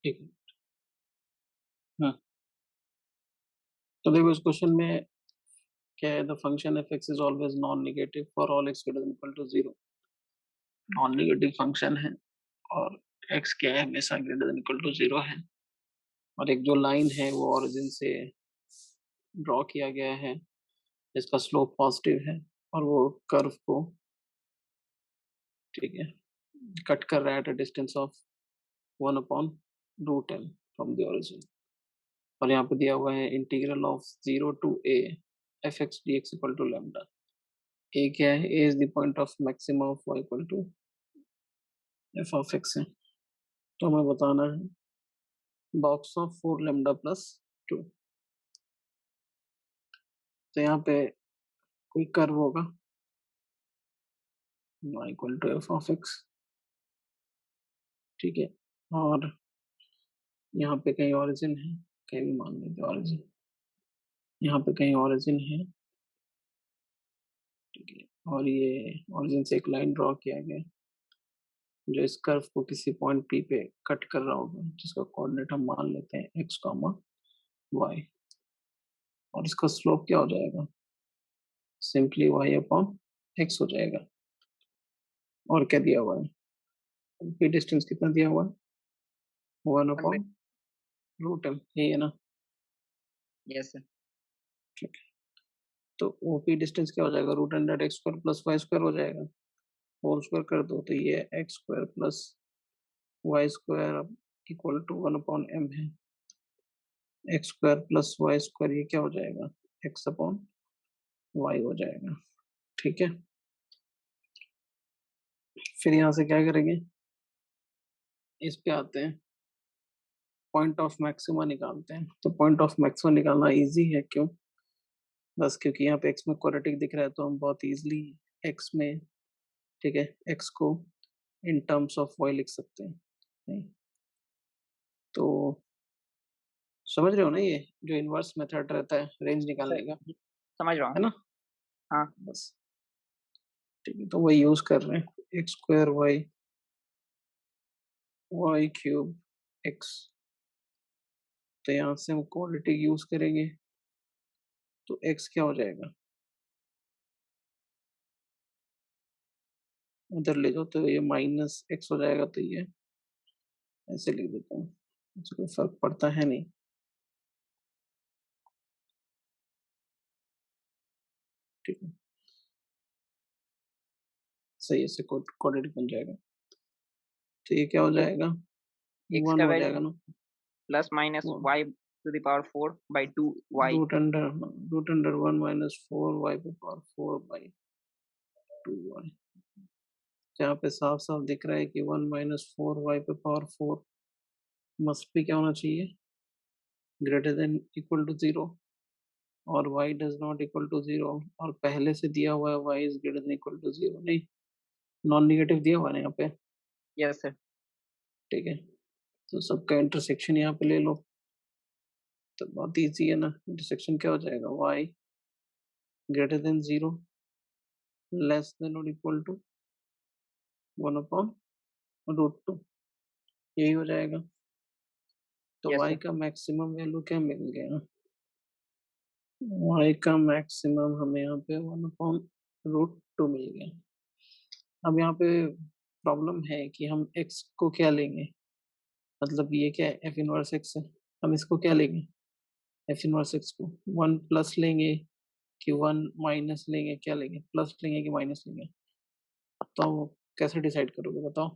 ठीक है। हाँ, तो देखो इस क्वेश्चन में क्या है, the function f x is always non negative for all x greater than equal to zero. Non negative function है और एक्स क्या है, हमेशा greater than equal to zero है। और एक जो लाइन है वो ओरिजिन से ड्रॉ किया गया है, इसका स्लोप पॉजिटिव है और वो कर्व को, ठीक है, कट कर रहा है at a distance of 1/√n from the origin. और यहाँ पे दिया हुआ है integral of 0 to a f x d x equal to lambda. A क्या है, a is the point of maxima of y equal to f of x है। तो हमें बताना है बॉक्स ऑफ 4 लैम्डा प्लस 2। तो यहाँ पे कोई कर्व होगा y equal to f of x, ठीक है। और यहाँ पे कहीं ओरिजिन है, कहीं भी मान लेते ओरिजिन, यहाँ पे कहीं ओरिजिन है, ठीक है। और ये ओरिजिन से एक लाइन ड्रॉ किया गया है जो इस कर्व को किसी पॉइंट P पे कट कर रहा होगा, जिसका कोऑर्डिनेट हम मान लेते हैं x, y। और इसका स्लोप क्या हो जाएगा, सिंपली y अपॉन x हो जाएगा। और क्या दिया हुआ है, p डिस्टेंस कितना दिया हुआ है, 1/√m, यही है ना। Yes sir. ठीक है, तो वो p डिस्टेंस क्या हो जाएगा, √x² प्लस y² हो जाएगा। होल स्क्वायर कर दो तो ये x² plus y² equal to 1/m है। x² प्लस y² ये क्या हो जाएगा, x/y हो जाएगा, ठीक है। फिर यहाँ से क्या करेंगे, इस पे आते हैं, पॉइंट ऑफ मैक्सिमा निकालते हैं। तो पॉइंट ऑफ मैक्सिमा निकालना इजी है, क्यों, बस क्योंकि यहाँ पे x में क्वाड्रेटिक दिख रहा है तो हम बहुत इजीली x में, ठीक है, x को इन टर्म्स ऑफ y लिख सकते हैं। नहीं? तो समझ रहे हो ना, ये जो इनवर्स मेथड रहता है रेंज निकालने का, सर समझ रहा है हूँ। ना, हाँ बस ठीक है। तो वही यूज कर रहे हैं, x² y³ x। तो यहाँ से हम क्वाड्रेटिक यूज करेंगे तो x क्या हो जाएगा, उधर ले जाओ तो ये -x हो जाएगा। तो ये ऐसे लिख देता हूँ, इससे कोई फर्क पड़ता है नहीं, ठीक है। सही है, इससे क्वाड्रेटिक बन जाएगा। तो ये क्या हो जाएगा, x 1 का हो वैल्यू जाएगा ना, plus minus y to the power 4 by 2 y। √1 - 4 y पे पावर 4/2y। जहाँ पे साफ साफ दिख रहा है कि 1 - 4 y पे पावर 4 मस्ट भी क्या होना चाहिए, ग्रेटर देन इक्वल टू 0। और y does not equal to 0, और पहले से दिया हुआ है y is greater than equal to 0, नहीं, नॉन निगेटिव दिया हुआ है ना यहाँ पे, यस सर। ठीक है। तो सबका इंटरसेक्शन यहाँ पे ले लो, तो बहुत इजी है ना। इंटरसेक्शन क्या हो जाएगा, y greater than 0 less than और इक्वल टू 1/√2, यही हो जाएगा। तो यस y सर। का मैक्सिमम वैल्यू क्या मिल गया, y का मैक्सिमम हमें यहाँ पे 1/√2 मिल गया। अब यहाँ पे प्रॉब्लम है कि हम x को क्या लेंगे, मतलब ये क्या है, f इनवर्स x है, हम इसको क्या लेंगे, f इनवर्स x को 1 प्लस लेंगे कि 1 माइनस लेंगे, क्या लेंगे, प्लस लेंगे कि माइनस लेंगे। तो कैसे डिसाइड करोगे बताओ।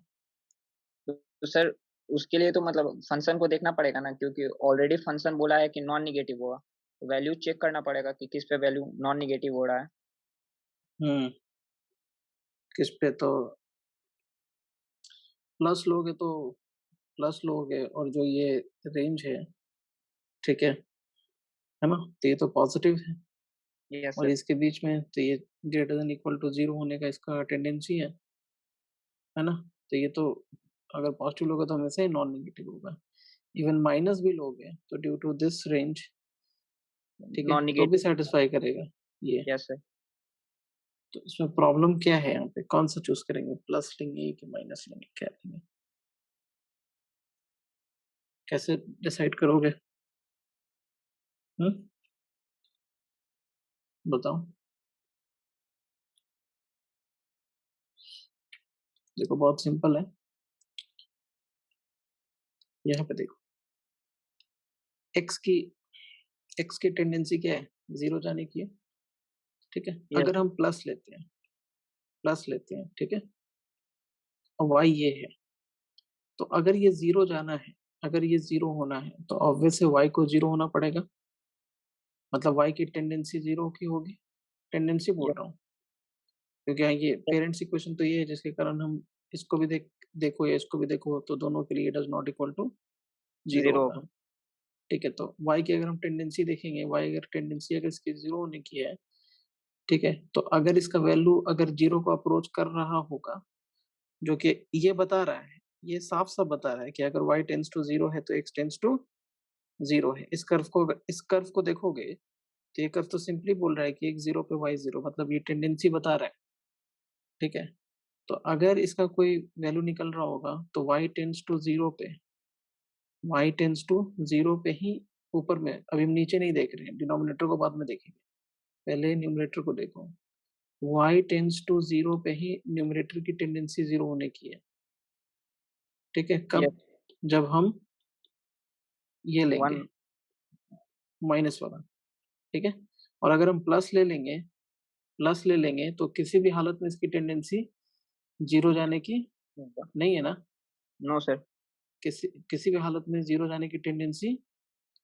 तो सर उसके लिए तो मतलब फंक्शन को देखना पड़ेगा ना, क्योंकि ऑलरेडी फंक्शन बोला है कि नॉन निगेटिव होगा, तो वैल्यू चेक करना पड़ेगा कि किस पे वैल्यू नॉन निगेटिव हो रहा है। हम्म, किस पे, तो प्लस लोगे और जो ये रेंज है, ठीक है ना, तो ये तो पॉजिटिव है। यस और सर। इसके बीच में तो ये ग्रेटर देन इक्वल टू 0 होने का इसका टेंडेंसी है ना। तो ये तो अगर पॉजिटिव लोगे तो हमेशा ही नॉन नेगेटिव होगा। इवन माइनस भी लोगे तो ड्यू टू दिस रेंज, ठीक है, नॉन तो भी निगेटिव। सेटिस्फाई करेगा ये। Yes sir. तो इसमें प्रॉब्लम क्या है, यहाँ पे कौन सा चूज करेंगे, प्लस लेंगे कि माइनस लेंगे, क्या लेंगे। कैसे डिसाइड करोगे? बताओ। देखो बहुत सिंपल है, यहाँ पे देखो एक्स की टेंडेंसी क्या है? 0 जाने की है, ठीक है? यस। अगर हम प्लस लेते हैं, ठीक है? और वाई ये है, तो अगर ये 0 जाना है, अगर ये 0 होना है, तो ऑब्वियस है वाई को 0 होना पड़ेगा, मतलब वाई की टेंडेंसी 0 की होगी। टेंडेंसी बोल यस। रहा हूँ, क्योंकि हाँ, ये पेरेंट्स इक्वेशन तो ये है जिसके कारण हम इसको भी देखो या इसको भी देखो, तो दोनों के लिए डज नॉट इक्वल टू 0 0 होगा। होगा। ठीक है, तो y की अगर हम टेंडेंसी देखेंगे, y अगर टेंडेंसी अगर इसकी 0 होने की है, ठीक है, तो अगर इसका वैल्यू अगर 0 को अप्रोच कर रहा होगा, जो कि ये बता रहा है, ये साफ-साफ बता रहा है कि अगर y टेंड्स टू 0 है, तो x टेंड्स टू 0 है। इस कर्व को देखोगे, तो ये कर्व तो सिंपली बोल रहा है कि x 0 पे y 0, मतलब ये टेंडेंसी बता रहा है, ठीक है? तो अगर इसका कोई वैल्यू निकल रहा होगा, तो y टेंड्स टू 0 पे y टेंड्स टू 0 पे ही ऊपर में, अभी हम नीचे नहीं देख रहे हैं, डिनोमिनेटर को बाद में देखेंगे, पहले न्यूमरेटर को देखो। y टेंड्स टू 0 पे ही न्यूमरेटर की टेंडेंसी 0 होने की है, ठीक है? यस। कब? जब हम ये 1। लेंगे, माइनस वाला, ठीक है? और अगर हम प्लस ले लेंगे, तो किसी भी हालत में इसकी टेंडेंसी 0 जाने की होगा। नहीं है ना? No sir. किसी भी हालत में 0 जाने की टेंडेंसी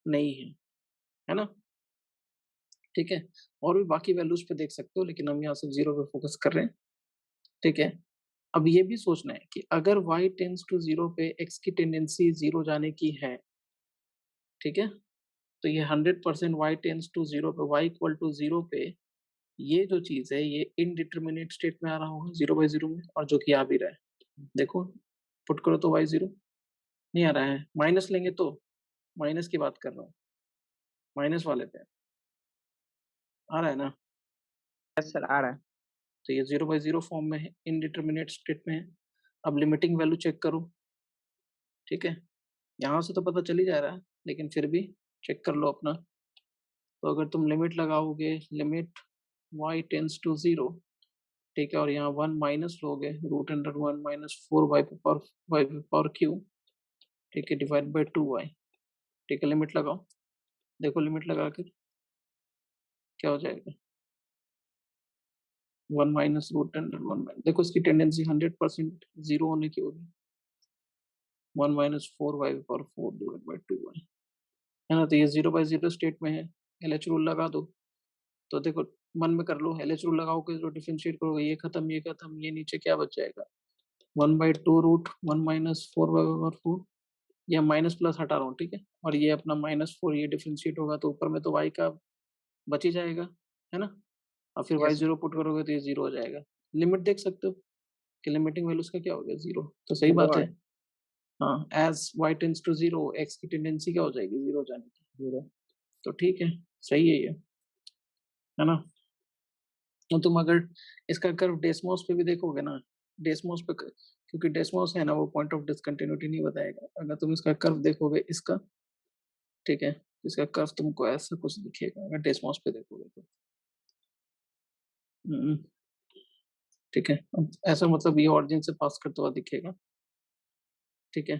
नहीं है ना? ठीक है? और भी बाकी वैल्यूज़ पे देख सकते हो, लेकिन हम यहाँ सिर्फ 0 पे फोकस कर रहे हैं, ठीक है? अब ये भी सोचना है कि अगर y टेंड्स टू 0 पे x की टेंडेंसी 0 जाने की है, ठीक है? तो ये 100% y टेंड्स टू 0 पे, y इक्वल टू 0 पे, ये जो चीज़ है, ये इनडिटरमिनेट स्टेट में आ रहा होगा 0/0 में, और जो कि आ भी रहा है। देखो, पुट करो तो y 0 नहीं आ रहा है, माइनस लेंगे तो, माइनस की बात कर रहा हूँ, माइनस वाले पे आ रहा है ना? यस सर, आ रहा है। तो ये 0/0 फॉर्म में है, इनडिटरमिनेट स्टेट में है। अब लिमिटिंग वैल्यू चेक करो, ठीक है? यहाँ से तो पता चल ही जा रहा है, लेकिन फिर भी चेक कर लो अपना। तो अगर तुम लिमिट लगाओगे, लिमिट y टेंड्स टू 0, ठीक है, और यहाँ 1 माइनस लोगे, रूट अंडर 1 माइनस 4 y पे पावर क्यूब, ठीक है, डिवाइड बाय 2y, ठीक है, लिमिट लगाओ। देखो लिमिट लगा के क्या हो जाएगा? 1 माइनस रूट अंडर 1 माइनस, देखो इसकी टेंडेंसी 100% 0 होने की होगी। 1 माइनस 4y पे पावर 4 डिवाइड बाय 2y, है ना? तो ये 0/0 स्टेट में है। LH रूल लगा दो। तो देखो, मन में कर लो, LH रूल लगाओगे तो डिफरेंशिएट करोगे, ये खत्म, ये नीचे क्या बच जाएगा? 1/2 रूट 1 माइनस 4/4, ये माइनस प्लस हटा रहा हूँ, ठीक है? और ये अपना -4, ये डिफरेंशिएट होगा तो ऊपर में तो y का बच ही जाएगा, है ना? और फिर y यस। 0 पुट करोगे तो ये 0 हो जाएगा। लिमिट देख सकते हो कि लिमिटिंग वैल्यू उसका क्या हो गया? 0। तो सही 0 बात आ है। हाँ, as y tends to 0, x की टेंडेंसी क्या हो जाएगी? 0 जाने की। 0। तो ठीक है, सही है ये, है ना? तो तुम अगर इसका कर्व डेसमॉस पे भी देखोगे ना, डेसमॉस पे क्योंकि डेसमॉस है ना, वो पॉइंट ऑफ डिसकंटिन्यूटी नहीं बताएगा। अगर तुम इसका कर्व देखोगे इसका, ठीक है, इसका कर्व तुमको ऐसा कुछ दिखेगा अगर डेसमॉस पे देखोगे तो। ठीक है, अब ऐसा मतलब ये ऑरिजिन से पास करता हुआ दिखेगा, ठीक है,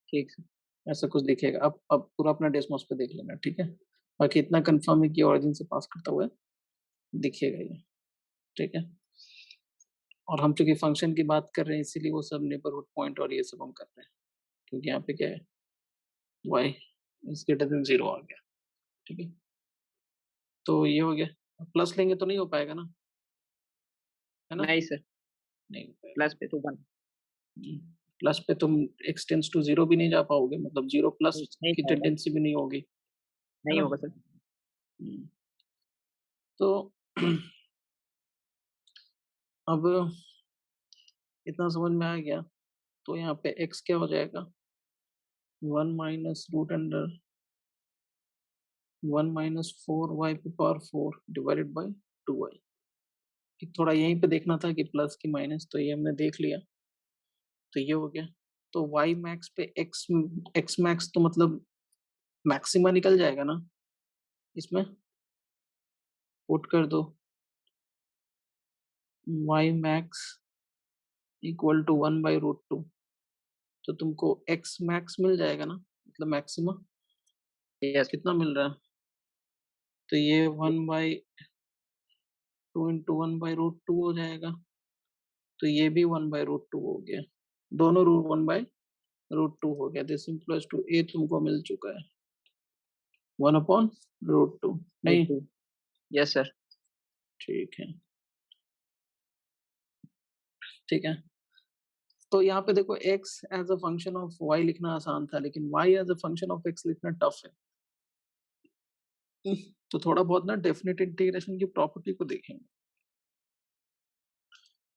ठीक सर। ऐसा कुछ दिखेगा। अब पूरा अपना डेसमॉस पे देख लेना, ठीक है? बाकी इतना कंफर्म है कि ऑरिजिन से पास करता हुआ दिखेगा ये, ठीक है? और हम चूंकि फंक्शन की बात कर रहे हैं, इसीलिए वो सब नेबरहुड पॉइंट और ये सब हम कर रहे हैं, क्योंकि यहाँ पे क्या है, y इज ग्रेटर देन 0 आ गया, ठीक है? तो ये हो गया। प्लस लेंगे तो नहीं हो पाएगा ना, है ना? नहीं सर, नहीं हो पाएगा। प्लस पे तो 1। प्लस पे तुम x टेंड्स टू 0 भी नहीं जा पाओगे, मतलब 0 प्लस नहीं की जाएगा। टेंडेंसी भी नहीं होगी, है नहीं ना? होगा सर। हम्म, तो अब इतना समझ में आ गया, तो यहाँ पे x क्या हो जाएगा? 1 minus root under 1 minus 4y पे पावर 4 डिवाइडेड बाय 2y। एक थोड़ा यहीं पे देखना था कि प्लस की माइनस, तो ये हमने देख लिया, तो ये हो गया। तो y मैक्स पे x मैक्स तो मतलब मैक्सिमा निकल जाएगा ना, इसमें पुट कर दो y मैक्स इक्वल टू 1/√2, तो तुमको x मैक्स मिल जाएगा ना, मतलब मैक्सिमा यस। कितना मिल रहा है, तो ये 1/2 इंटू 1/√2 हो जाएगा, तो ये भी 1/√2 हो गया, दोनों रूट 1/√2 हो गया। दिस इम्प्लाइज टू ए तुमको मिल चुका है 1/√2, नहीं? Yes sir. ठीक है, ठीक है। तो यहाँ पे देखो x as a function of y लिखना आसान था, लेकिन y as a function of x लिखना टफ है। तो थोड़ा बहुत ना डेफिनेट इंटीग्रेशन की प्रॉपर्टी को देखेंगे।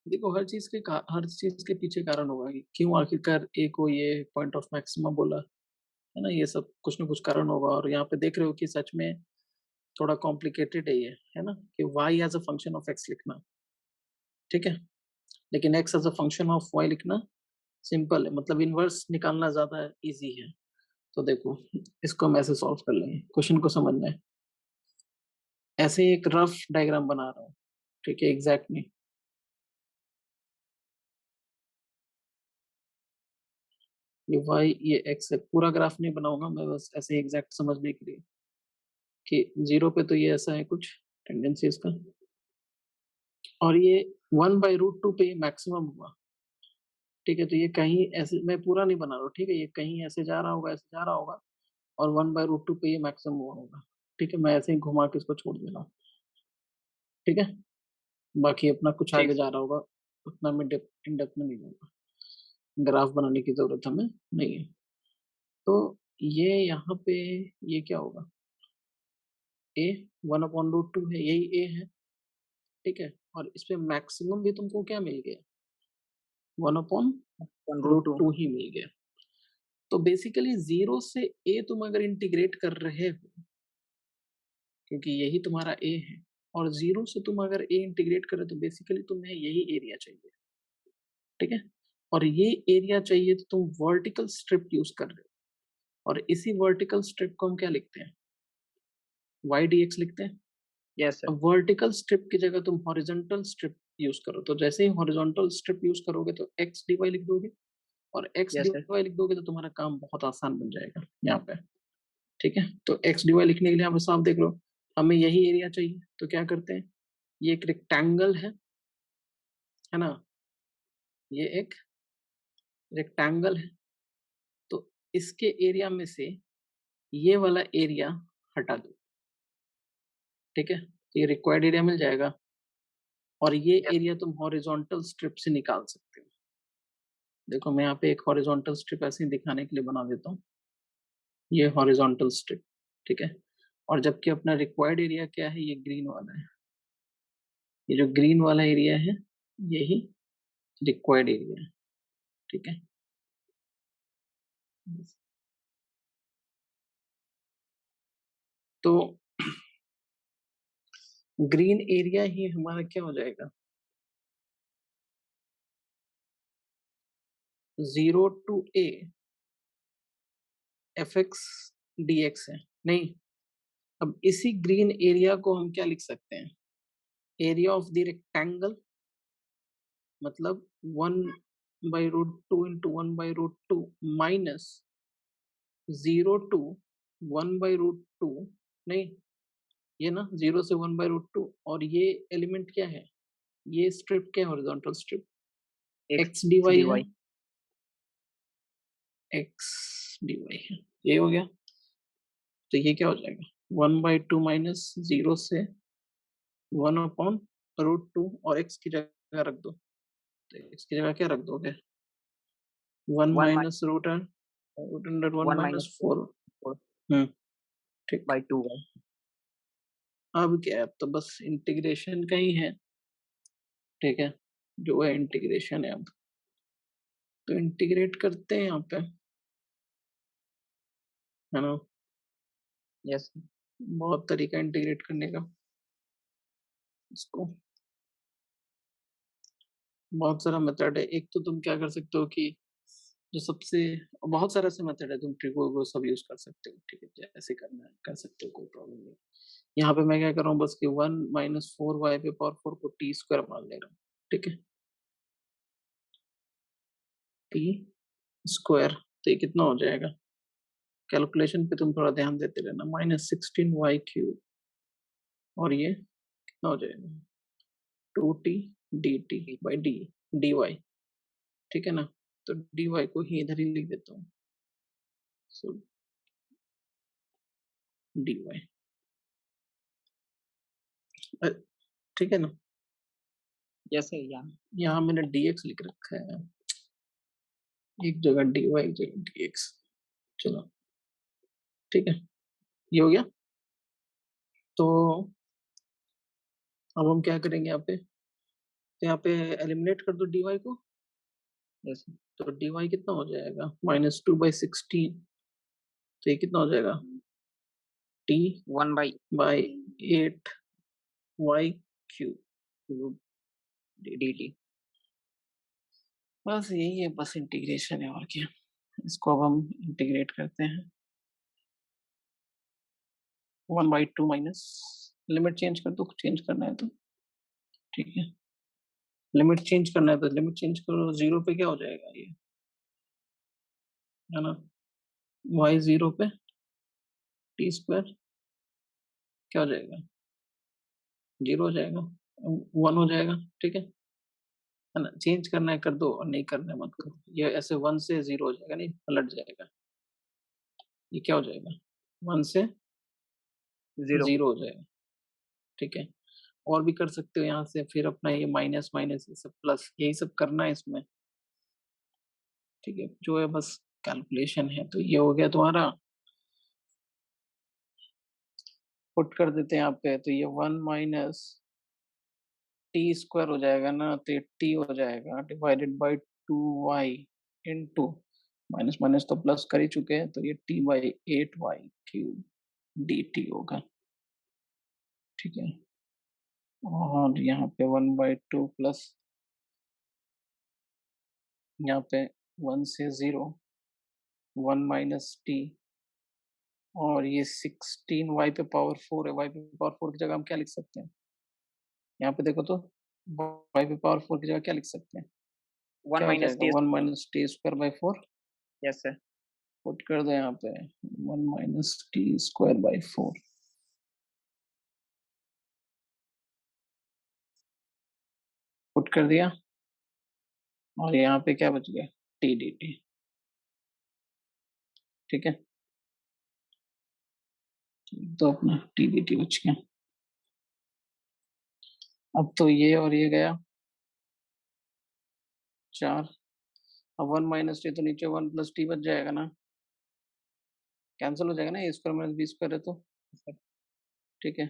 देखो हर चीज के पीछे कारण होगा कि क्यों आखिरकार a को ये पॉइंट ऑफ मैक्सिमा बोला, है ना, ये सब कुछ ना कुछ कारण होगा। और यहाँ पे देख रहे हो कि सच में थोड़ा कॉम्प्लिकेटेड है ये, है ना, कि y as a function of x लिखना, ठीक है, लेकिन x as a function of y लिखना सिंपल है, मतलब इनवर्स निकालना ज्यादा इजी है। तो देखो इसको हम ऐसे सॉल्व कर लेंगे, क्वेश्चन को समझना है। ऐसे एक रफ डायग्राम बना रहा हूँ, ठीक है, एग्जैक्ट नहीं। ये y ये x है, पूरा ग्राफ नहीं बनाऊंगा मैं, बस ऐसे एग्जैक्ट समझने के लिए कि 0 पे तो ये ऐसा है कुछ टेंडेंसी इसका, और ये 1/√2 पे मैक्सिमम हुआ, ठीक है। तो ये कहीं ऐसे, मैं पूरा नहीं बना रहा हूँ, ठीक है, ये कहीं ऐसे जा रहा होगा, ऐसे जा रहा होगा, और 1/√2 पे ये मैक्सिमम हुआ होगा, ठीक है। मैं ऐसे ही घुमा के इसको छोड़ दे रहा हूँ, ठीक है। बाकी अपना कुछ ठीक आगे जा सर। रहा होगा, उतना में इन डेप्थ में नहीं होगा, ग्राफ बनाने की जरूरत हमें नहीं है। तो ये यहाँ पे ये क्या होगा, a 1/√2 है, यही a है, ठीक है। और इस पे मैक्सिमम भी तुमको क्या मिल गया, 1/√2। 1/√2 ही मिल गया। तो बेसिकली 0 से a तुम अगर इंटीग्रेट कर रहे हो, क्योंकि यही तुम्हारा a है, और 0 से तुम अगर a इंटीग्रेट करे तो बेसिकली तुम्हें यही एरिया चाहिए, ठीक है। और ये एरिया चाहिए तो तुम वर्टिकल स्ट्रिप यूज कर रहे हो, और इसी वर्टिकल स्ट्रिप को हम क्या लिखते हैं, y dx लिखते हैं। Yes sir. अब वर्टिकल स्ट्रिप की जगह तुम हॉरिजॉन्टल स्ट्रिप यूज करो, तो जैसे ही हॉरिजॉन्टल स्ट्रिप यूज करोगे तो x dy लिख दोगे, और x यस सर। dy लिख दोगे तो तुम्हारा काम बहुत आसान बन जाएगा यहाँ पे, ठीक है। तो x dy लिखने के लिए आप साफ देख लो, हमें यही एरिया चाहिए, तो क्या करते हैं, ये एक रेक्टेंगल है ना, ये एक रेक्टेंगल है, तो इसके एरिया में से ये वाला एरिया हटा दो, ठीक है, तो ये रिक्वायर्ड एरिया मिल जाएगा, और ये यस। एरिया तुम हॉरिजॉन्टल स्ट्रिप से निकाल सकते हो। देखो मैं यहाँ पे एक हॉरिजॉन्टल स्ट्रिप ऐसे ही दिखाने के लिए बना देता हूँ, ये हॉरिजॉन्टल स्ट्रिप, ठीक है। और जबकि अपना रिक्वायर्ड एरिया क्या है, ये ग्रीन वाला है, ये जो ग्रीन वाला एरिया है यही रिक्वायर्ड एरिया है, ठीक है। तो ग्रीन एरिया ही हमारा क्या हो जाएगा, 0 to a fx dx है, नहीं। अब इसी ग्रीन एरिया को हम क्या लिख सकते हैं, एरिया ऑफ द रेक्टेंगल, मतलब 1/√2 इंटू 1/√2 माइनस 0 टू 1/√2, नहीं, ये ना 0 से 1/√2, और ये एलिमेंट क्या है, ये स्ट्रिप क्या है, horizontal strip x x dy D है, वाई। x dy है, ये हो गया। तो ये क्या हो जाएगा, 1/2 माइनस 0 से 1/√2, और x की जगह रख दो, तो x की जगह क्या रख दोगे, 1 one minus root under 1 one minus minus 4। Four ठीक। बाई टू है। अब क्या है, अब तो बस इंटीग्रेशन का ही है, ठीक है, जो है इंटीग्रेशन है। अब तो इंटीग्रेट करते हैं यहाँ पे, है ना, यस। बहुत तरीका इंटीग्रेट करने का, इसको बहुत सारा मेथड है। एक तो तुम क्या कर सकते हो कि जो सबसे बहुत सारे ऐसे मेथड है, तुम ट्रिको को सब यूज कर सकते हो, ठीक है, जैसे करना है कर सकते हो, कोई प्रॉब्लम नहीं। यहाँ पे मैं क्या कर रहा हूँ, बस कि 1 - 4y पे पावर 4 को टी स्क्वायर मान ले रहा हूँ, ठीक है, टी स्क्वायर। तो ये कितना हो जाएगा, कैलकुलेशन पे तुम थोड़ा ध्यान देते रहना, -16y³ और ये कितना हो जाएगा, 2t dt/dy, ठीक है ना। तो dy को ही इधर ही लिख देता हूँ, सो dy, ठीक है ना। जैसे या यहाँ मैंने dx लिख रखा है, एक जगह dy एक जगह dx। चलो ठीक है, ये हो गया। तो अब हम क्या करेंगे, यहाँ पे तो यहाँ पे एलिमिनेट कर दो dy को, जैसे तो dy कितना हो जाएगा, -2/16। तो ये कितना हो जाएगा, t 1/8 8y³ dt। बस यही है, बस इंटीग्रेशन है और क्या। इसको अब हम इंटीग्रेट करते हैं, 1/2 माइनस, लिमिट चेंज कर दो, चेंज करना है तो, ठीक है, लिमिट चेंज करना है तो लिमिट चेंज करो, 0 पे क्या हो जाएगा ये, है ना, y 0 पे टी स्क्वायर क्या हो जाएगा, 0 हो जाएगा, 1 हो जाएगा, ठीक है ना। चेंज करना है कर दो, और नहीं करना है मत करो। ये ऐसे 1 से 0 हो जाएगा, नहीं पलट जाएगा, ये क्या हो जाएगा, 1 से 0 0 हो जाएगा, ठीक है। और भी कर सकते हो यहाँ से, फिर अपना ये माइनस माइनस ये सब प्लस, यही सब करना है इसमें, ठीक है, जो है बस कैलकुलेशन है। तो ये हो गया तुम्हारा, पुट कर देते हैं यहाँ पे, तो ये 1 - टी स्क्वायर हो जाएगा ना, तो ये टी हो जाएगा /2y इंटू माइनस माइनस तो प्लस कर ही चुके हैं, तो ये t/8y³ dt होगा, ठीक है। और यहाँ पे 1/2 प्लस यहाँ पे 1 से 0, 1 माइनस टी, और ये 16y पे पावर 4 है, y पे पावर 4 की जगह हम क्या लिख सकते हैं, यहाँ पे देखो तो, y पे पावर 4 की जगह क्या लिख सकते हैं, 1 क्या हो माइनस जाएगा, T. 1 - t²/4, yes sir. Put कर दो यहाँ पे 1 - t²/4, पुट कर दिया, और यहाँ पे क्या बच गया, टी dt, ठीक है। तो अपना टी dt बच गया। अब तो ये और ये गया 4, अब 1 - t तो नीचे 1 + t बच जाएगा ना, कैंसिल हो जाएगा ना, a² - b² है तो, ठीक है।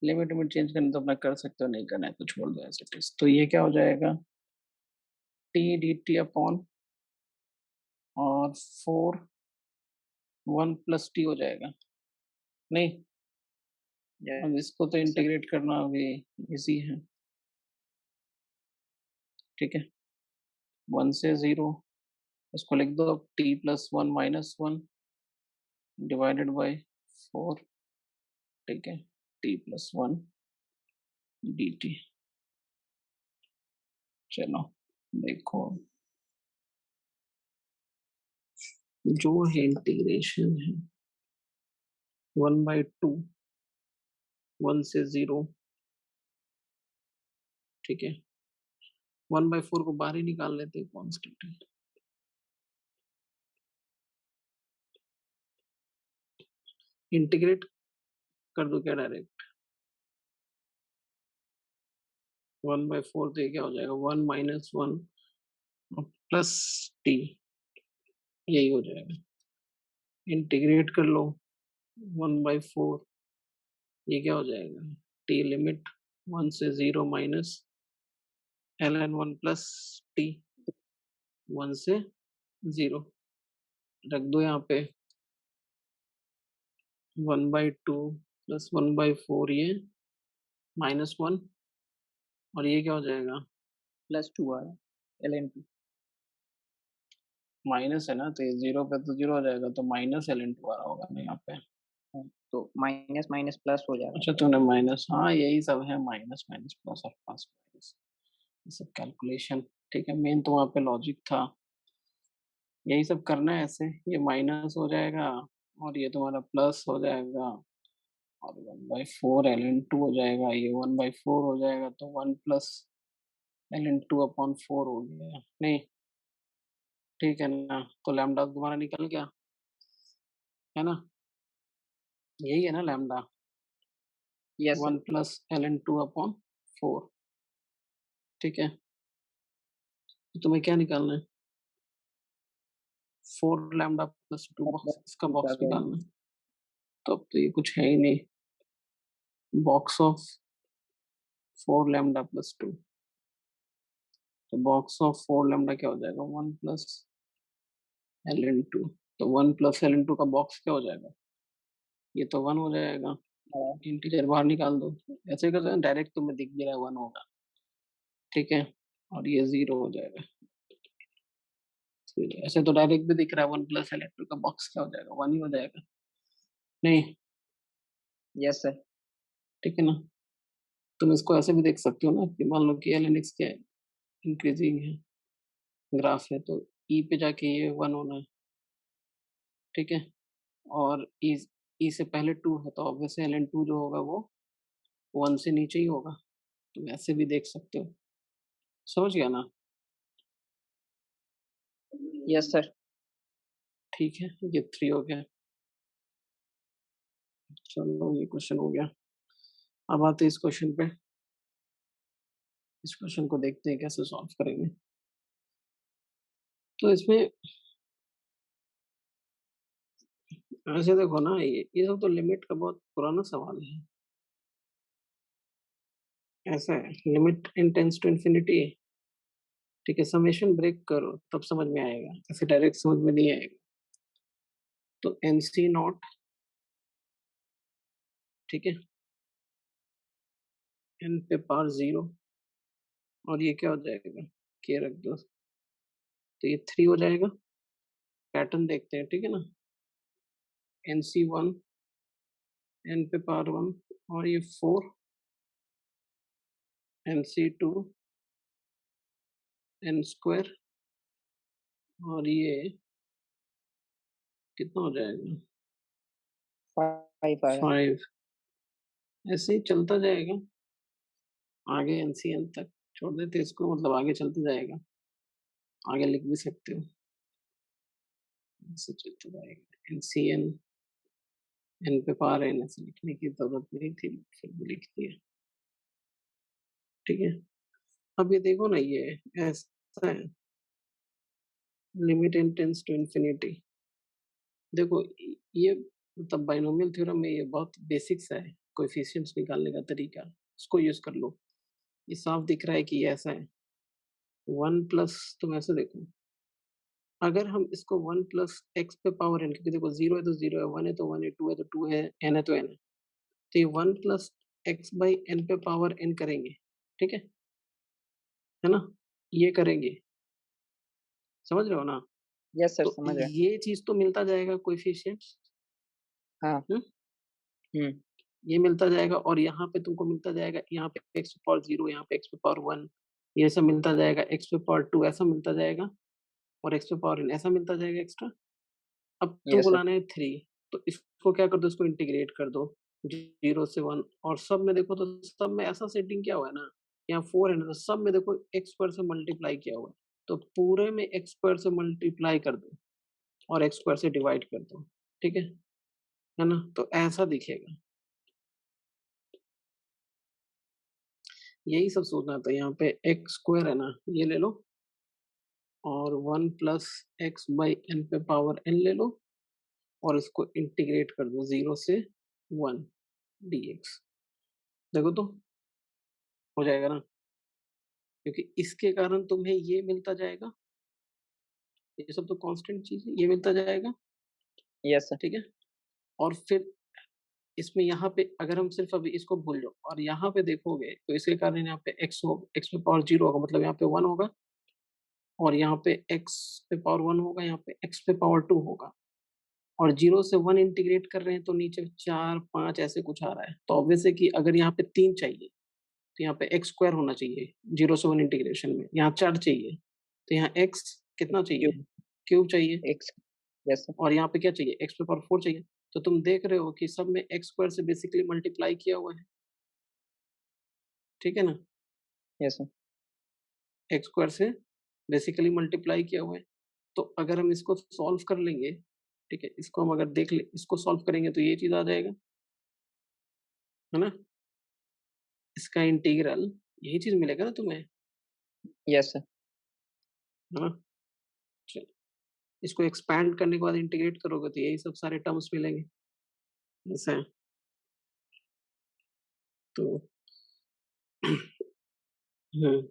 लिमिट लिमिट चेंज करना तो अपना कर सकते हो, नहीं करना है तो छोड़ दो ऐसे टेस्ट। तो ये क्या हो जाएगा, टी dt अपॉन और 4 1 + t हो जाएगा, नहीं, अब इसको तो यस सर। इंटीग्रेट करना अभी इजी है, ठीक है। 1 से 0, इसको लिख दो t+1 - 1 डिवाइडेड बाय 4, ठीक है, t+1 dt। चलो देखो, जो है इंटीग्रेशन है 1/2, 1 से 0, ठीक है, 1/4 को बाहर ही निकाल लेते हैं, कांस्टेंट है, इंटीग्रेट कर दो क्या डायरेक्ट, 1/4 तो ये क्या हो जाएगा, 1 - 1 प्लस टी, यही हो जाएगा, इंटीग्रेट कर लो 1/4, ये क्या हो जाएगा, टी लिमिट 1 से 0 माइनस ln 1 प्लस टी 1 से 0, रख दो यहाँ पे 1/2 प्लस 1/4, ये -1, और ये क्या हो जाएगा, +2 आ रहा है ln2। माइनस है ना, तो ये 0 पे तो 0 हो जाएगा, तो माइनस एल इंटू आ रहा होगा ना यहाँ पे। तो माइनस माइनस प्लस हो जाएगा। अच्छा तूने माइनस, हाँ यही सब है, माइनस माइनस प्लस और प्लस माइनस, ये सब कैलकुलेशन। ठीक है, मेन तो वहाँ पे लॉजिक था, यही सब करना है ऐसे। ये माइनस हो जाएगा और ये तुम्हारा प्लस हो जाएगा, और 1/4 एल इंटू हो जाएगा, ये 1/4 हो जाएगा, तो 1 प्लस एल इंटू अपॉन 4 हो गया नहीं। ठीक है ना, तो लैम्डा तुम्हारा निकल गया, है ना, यही है ना lambda, yes sir. 1 plus L into upon 4। ठीक है, तो तुम्हें क्या निकालना है, 4 लैम्डा प्लस 2 बॉक्स, इसका निकाल बॉक्स रहे हैं। निकालना है। तो अब तो ये कुछ है ही नहीं, बॉक्स ऑफ 4 लैम्डा प्लस 2, तो बॉक्स ऑफ 4 लैम्डा क्या हो जाएगा, 1 प्लस एल इंटू, तो 1 प्लस एल इंटू का बॉक्स क्या हो जाएगा, ये तो 1 हो जाएगा, हाँ, इंटीजर बाहर निकाल दो। ऐसे कर डायरेक्ट तुम्हें दिख भी रहा है 1 होगा। ठीक है, और ये 0 हो जाएगा। फिर ऐसे तो डायरेक्ट भी दिख रहा है, 1 प्लस एल इंटू का बॉक्स क्या हो जाएगा, 1 ही हो जाएगा नहीं। Yes sir. ठीक है ना, तुम इसको ऐसे भी देख सकते हो ना कि मान लो कि एल एन एक्स क्या है, इंक्रीजिंग है, ग्राफ है, तो ई पे जाके ये 1 होना है। ठीक है, और ई से पहले 2 है, तो ऑब्वियसली एल एन टू जो होगा वो 1 से नीचे ही होगा। तुम ऐसे भी देख सकते हो, समझ गया ना। Yes sir. ठीक है, ये 3 हो गया। चलो ये क्वेश्चन हो गया, अब आते हैं इस क्वेश्चन पे। इस क्वेश्चन को देखते हैं कैसे सॉल्व करेंगे। तो इसमें ऐसे देखो ना, ये सब तो लिमिट का बहुत पुराना सवाल है। ऐसा है, limit n tends to infinity. ठीक है, समेशन ब्रेक करो तब समझ में आएगा, ऐसे डायरेक्ट समझ में नहीं आएगा। तो एन सी नॉट, ठीक है, एन पे पावर 0, और ये क्या हो जाएगा, के रख दो, तो ये 3 हो जाएगा। पैटर्न देखते हैं, ठीक है ना, एन सी 1, एन पे पावर 1, और ये 4, एन सी 2, एन स्क्वायर, और ये कितना हो जाएगा, 5 आया। 5। ऐसे ही चलता जाएगा आगे, एन सी एन तक छोड़ देते इसको, मतलब आगे चलता जाएगा, आगे लिख भी सकते हो, ऐसे चलता जाएगा एन सी एन, एन पे पावर एन, ऐसे लिखने की जरूरत नहीं थी, फिर भी लिख दिया। ठीक है, अब ये देखो ना, ये ऐसा है, limit n tends to infinity. देखो ये मतलब बाइनोमियल थ्योरम में ये बहुत बेसिक सा है, कोएफिशिएंट्स निकालने का तरीका, इसको यूज कर लो। ये साफ दिख रहा है कि ये ऐसा है, 1 प्लस, तुम ऐसे देखो, अगर हम इसको 1 प्लस एक्स पे पावर एन, क्योंकि देखो 0 है तो 0 है, 1 है तो 1 है, 2 है तो 2 है, एन है तो एन है, तो ये 1 प्लस एक्स बाई एन पे पावर एन करेंगे। ठीक है ना, ये करेंगे, समझ रहे हो ना। यस सर, तो समझ रहे हैं। ये चीज तो मिलता जाएगा कोएफिशिएंट्स, हाँ। हुँ। ये मिलता जाएगा, और यहाँ पे तुमको मिलता जाएगा, यहाँ पे एक्स पे पावर 0, यहाँ पे एक्स पे पावर 1, ये सब मिलता जाएगा, एक्स पे पावर 2 ऐसा मिलता जाएगा, और एक्स पे पावर n ऐसा मिलता जाएगा एक्स्ट्रा। अब यस तुमको सर। लाना है 3, तो इसको क्या कर दो, इसको इंटीग्रेट कर दो 0 से 1, और सब में देखो तो सब में ऐसा सेटिंग क्या हुआ है ना, यहाँ 4 है ना, तो सब में देखो एक्स स्क्वायर से मल्टीप्लाई किया हुआ है, तो पूरे में एक्स स्क्वायर से मल्टीप्लाई कर दो और एक्स स्क्वायर से डिवाइड कर दो। ठीक है ना, तो ऐसा दिखेगा। यही सब सोचना था, यहाँ पे एक्स स्क्वायर है ना, ये ले लो, और 1 प्लस एक्स बाई एन पे पावर एन ले लो, और इसको इंटीग्रेट कर दो 0 से 1 dx। देखो तो हो जाएगा ना, क्योंकि इसके कारण तुम्हें ये मिलता जाएगा, ये सब तो कांस्टेंट चीज है, ये मिलता जाएगा। Yes sir. ठीक है, और फिर इसमें यहाँ पे अगर हम सिर्फ अभी इसको भूल जाओ और यहाँ पे देखोगे, तो इसके कारण यहाँ पे एक्स पे पावर 0 होगा, मतलब यहाँ पे 1 होगा, और यहाँ पे x पे पावर 1 होगा, यहाँ पे x पे पावर 2 होगा और 0 से 1 इंटीग्रेट कर रहे हैं तो नीचे 4, 5 ऐसे कुछ आ रहा है। तो ऑब्वियस है कि अगर यहाँ पे 3 चाहिए, तो यहाँ पे x स्क्वायर होना चाहिए 0 से 1 इंटीग्रेशन में। यहाँ 4 चाहिए, तो यहाँ x कितना क्यूब चाहिए? क्यूब चाहिए। एक्स। Yes sir. और यहाँ पे क्या चाहिए? x पे पावर 4 चाहिए। तो तुम देख रहे हो कि सब में x स्क्वायर से बेसिकली मल्टीप्लाई किया हुआ है। ठीक है ना? Yes sir. x स्क्वायर से बेसिकली मल्टीप्लाई किया हुआ है। तो अगर हम इसको सॉल्व कर लेंगे, ठीक है? इसको हम अगर देख ले इसको सॉल्व करेंगे तो ये चीज़ आ जाएगा, है ना? इसका इंटीग्रल यही चीज़ मिलेगा ना तुम्हें, यस सर। है ना? चलो, इसको एक्सपैंड करने के बाद इंटीग्रेट करोगे तो यही सब सारे टर्म्स मिलेंगे। ऐसा है। तो हुँ,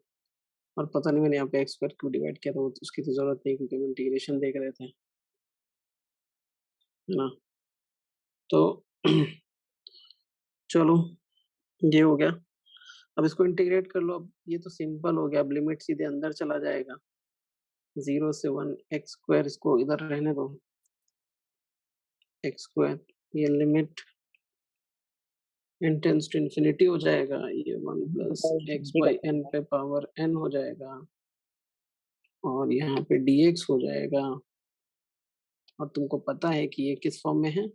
और पता नहीं मैंने यहाँ पे x स्क्वायर क्यों डिवाइड किया था, वो उसकी तो ज़रूरत नहीं क्योंकि हम इंटीग्रेशन देख रहे थे, है ना? तो चलो, ये हो गया। अब इसको इंटीग्रेट कर लो। अब ये तो सिंपल हो गया, अब लिमिट सीधे अंदर चला जाएगा। 0 से 1 x स्क्वायर, इसको इधर रहने दो, x स्क्वायर, ये limit n tends to infinity हो जाएगा। ये 1 प्लस x जी बाई बता। n पे पावर n हो जाएगा और यहाँ पे dx हो जाएगा। और तुमको पता है कि ये किस फॉर्म में है?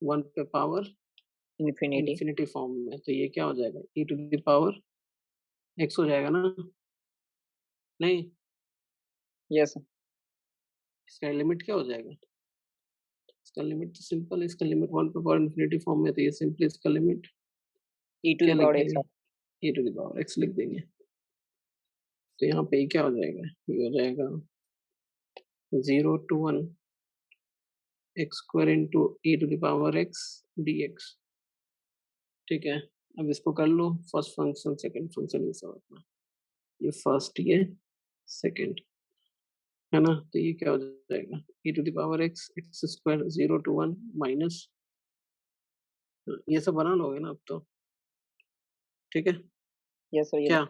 1 पे पावर इन्फिनिटी। इन्फिनिटी फॉर्म में। तो ये क्या हो जाएगा? e to the power x हो जाएगा ना? नहीं, यस सर। इसका लिमिट क्या हो जाएगा? इसका लिमिट तो सिंपल है, इसका लिमिट 1 पे पावर इन्फिनिटी फॉर्म में, तो ये सिंपली इसका लिमिट ई टू क्या द लिख पावर एक्स। देंगे? e to the power x लिख देंगे। तो यहाँ पे ये क्या हो जाएगा? ये हो जाएगा 0 to 1 x square into e to the power x dx। ठीक है? अब इसको कर लो, फर्स्ट फंक्शन, सेकंड फंक्शन, ये सब अपना। ये फर्स्ट, ये सेकंड, है ना? तो ये क्या हो जाएगा? e to the power x x square 0 to 1 minus, ये सब बना लोगे ना अब तो? ठीक है? यस सर, ये क्या?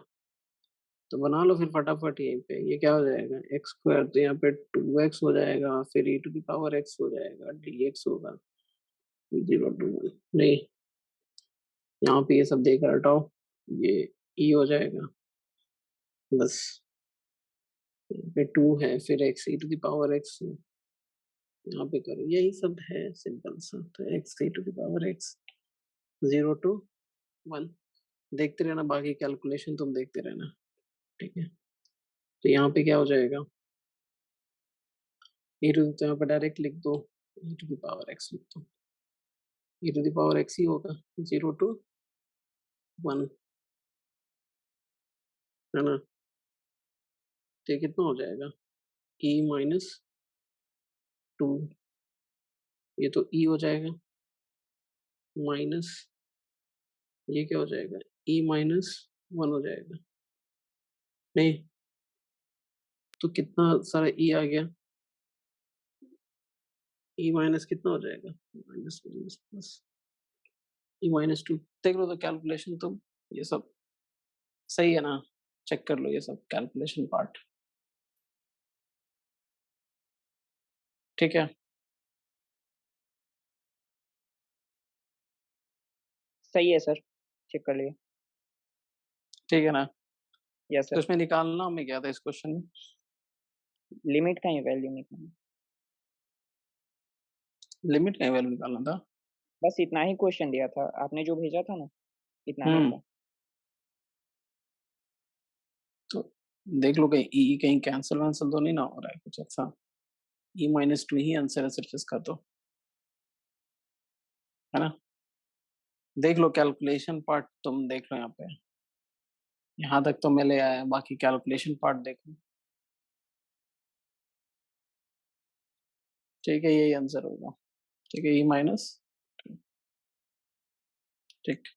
तो बना लो फिर फटाफट यहीं पे। ये क्या हो जाएगा? x स्क्वायर, तो यहाँ पे 2x हो जाएगा, फिर e to the power x हो जाएगा, dx होगा 0 टू 1। नहीं, यहाँ पे ये सब देकर हटाओ, ये e हो जाएगा, बस। यहाँ पे 2 है, फिर x e to the power x, यहाँ पे करो, यही सब है सिंपल सा। तो x e to the power x 0 to 1। देखते रहना, बाकी कैलकुलेशन तुम देखते रहना, ठीक है? तो यहाँ पे क्या हो जाएगा? e टू, तो यहाँ पे डायरेक्ट लिख दो, e to the power x लिख दो, e to the power x ही होगा 0 टू 1, है ना? तो ये कितना हो जाएगा? e माइनस 2, ये तो e हो जाएगा, माइनस ये क्या हो जाएगा? e माइनस 1 हो जाएगा। नहीं, तो कितना सारा e आ गया? e माइनस कितना हो जाएगा? Minus minus plus e minus 2। देख लो तो कैलकुलेशन तुम, ये सब सही है ना? चेक कर लो ये सब कैलकुलेशन पार्ट, ठीक है? सही है सर, चेक कर लिए। ठीक है ना? यस तो सर। इसमें निकालना हमें क्या था इस क्वेश्चन में? लिमिट का ही वैल्यू निकालना। लिमिट का वैल्यू निकालना था। बस इतना ही क्वेश्चन दिया था, आपने जो भेजा था ना, इतना ही हम्म, था। तो देख लो कहीं ई कहीं कैंसिल वैंसिल तो नहीं ना हो रहा है कुछ ऐसा। ई माइनस 2 ही आंसर है सिर्फ इसका, तो है ना? देख लो कैलकुलेशन पार्ट, तुम देख लो यहाँ पे, यहाँ तक तो मैं ले आया, बाकी कैलकुलेशन पार्ट देख लो। ठीक है, यही आंसर होगा। ठीक है, ई माइनस, ठीक।